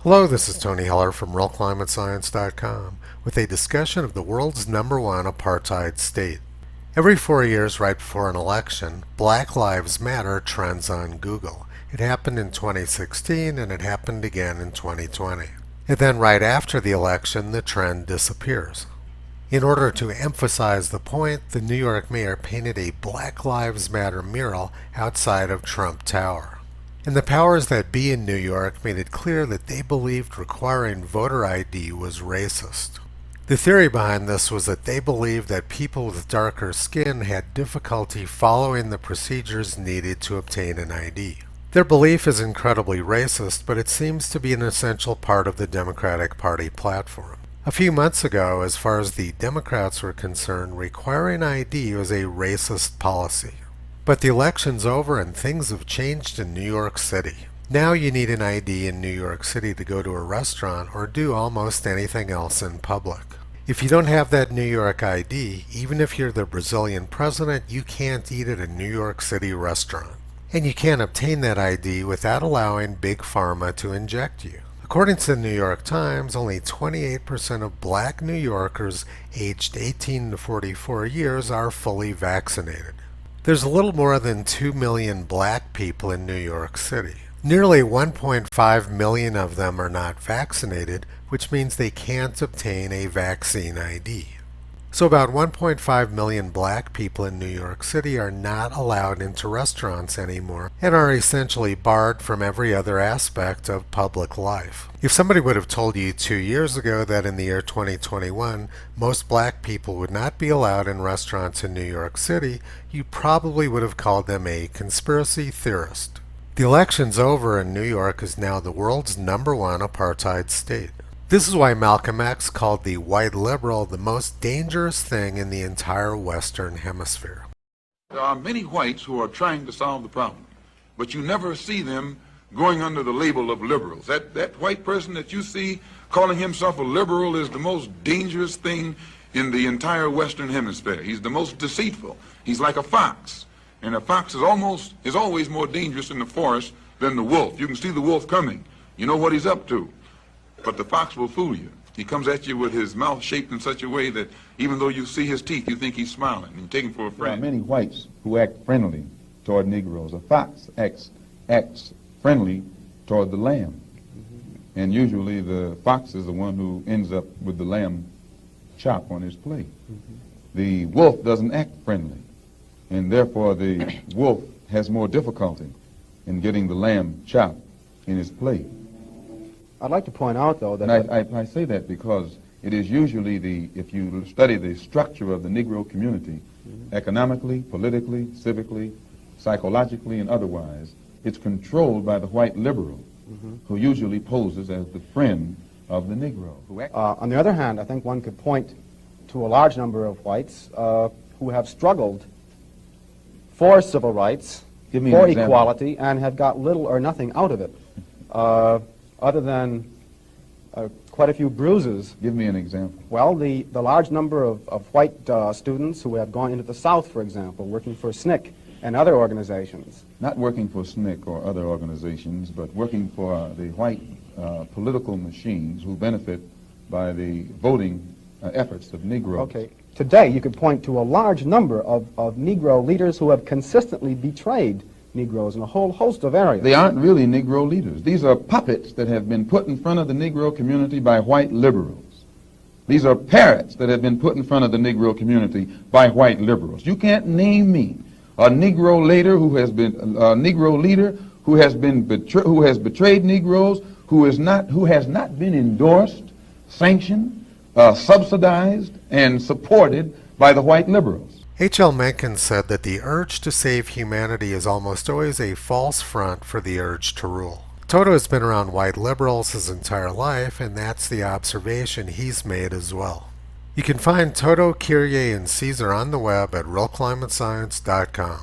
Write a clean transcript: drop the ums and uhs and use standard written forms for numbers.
Hello, this is Tony Heller from RealClimateScience.com with a discussion of the world's #1 apartheid state. Every 4 years right before an election, Black Lives Matter trends on Google. It happened in 2016 and it happened again in 2020. And then right after the election, the trend disappears. In order to emphasize the point, the New York mayor painted a Black Lives Matter mural outside of Trump Tower. And the powers that be in New York made it clear that they believed requiring voter ID was racist. The theory behind this was that they believed that people with darker skin had difficulty following the procedures needed to obtain an ID. Their belief is incredibly racist, but it seems to be an essential part of the Democratic Party platform. A few months ago, as far as the Democrats were concerned, requiring ID was a racist policy. But the election's over and things have changed in New York City. Now you need an ID in New York City to go to a restaurant or do almost anything else in public. If you don't have that New York ID, even if you're the Brazilian president, you can't eat at a New York City restaurant. And you can't obtain that ID without allowing Big Pharma to inject you. According to the New York Times, only 28% of black New Yorkers aged 18 to 44 years are fully vaccinated. There's a little more than 2 million black people in New York City. Nearly 1.5 million of them are not vaccinated, which means they can't obtain a vaccine ID. So about 1.5 million black people in New York City are not allowed into restaurants anymore and are essentially barred from every other aspect of public life. If somebody would have told you 2 years ago that in the year 2021 most black people would not be allowed in restaurants in New York City, you probably would have called them a conspiracy theorist. The election's over and New York is now the world's #1 apartheid state. This is why Malcolm X called the white liberal the most dangerous thing in the entire Western Hemisphere. There are many whites who are trying to solve the problem, but you never see them going under the label of liberals. That white person that you see calling himself a liberal is the most dangerous thing in the entire Western Hemisphere. He's the most deceitful. He's like a fox, and a fox is always more dangerous in the forest than the wolf. You can see the wolf coming. You know what he's up to. But the fox will fool you. He comes at you with his mouth shaped in such a way that even though you see his teeth, you think he's smiling. You take him for a friend. There are many whites who act friendly toward Negroes. A fox acts friendly toward the lamb. And usually the fox is the one who ends up with the lamb chop on his plate. The wolf doesn't act friendly. And therefore the wolf has more difficulty in getting the lamb chop in his plate. I'd like to point out, though, that... I say that because it is usually if you study the structure of the Negro community, economically, politically, civically, psychologically, and otherwise, it's controlled by the white liberal, who usually poses as the friend of the Negro. On the other hand, I think one could point to a large number of whites who have struggled for civil rights, for equality, and have got little or nothing out of it. Other than quite a few bruises. Give me an example. Well, the large number of white students who have gone into the South, for example, working for SNCC and other organizations. Not working for SNCC or other organizations, but working for the white political machines who benefit by the voting efforts of Negroes. Okay. Today, you could point to a large number of Negro leaders who have consistently betrayed Negroes in a whole host of areas. They aren't really Negro leaders. These are puppets that have been put in front of the Negro community by white liberals. These are parrots that have been put in front of the Negro community by white liberals. You can't name me a Negro leader who has betrayed Negroes, who has not been endorsed, sanctioned, subsidized, and supported by the white liberals. H.L. Mencken said that the urge to save humanity is almost always a false front for the urge to rule. Toto has been around white liberals his entire life, and that's the observation he's made as well. You can find Toto, Kyrie, and Caesar on the web at realclimatescience.com.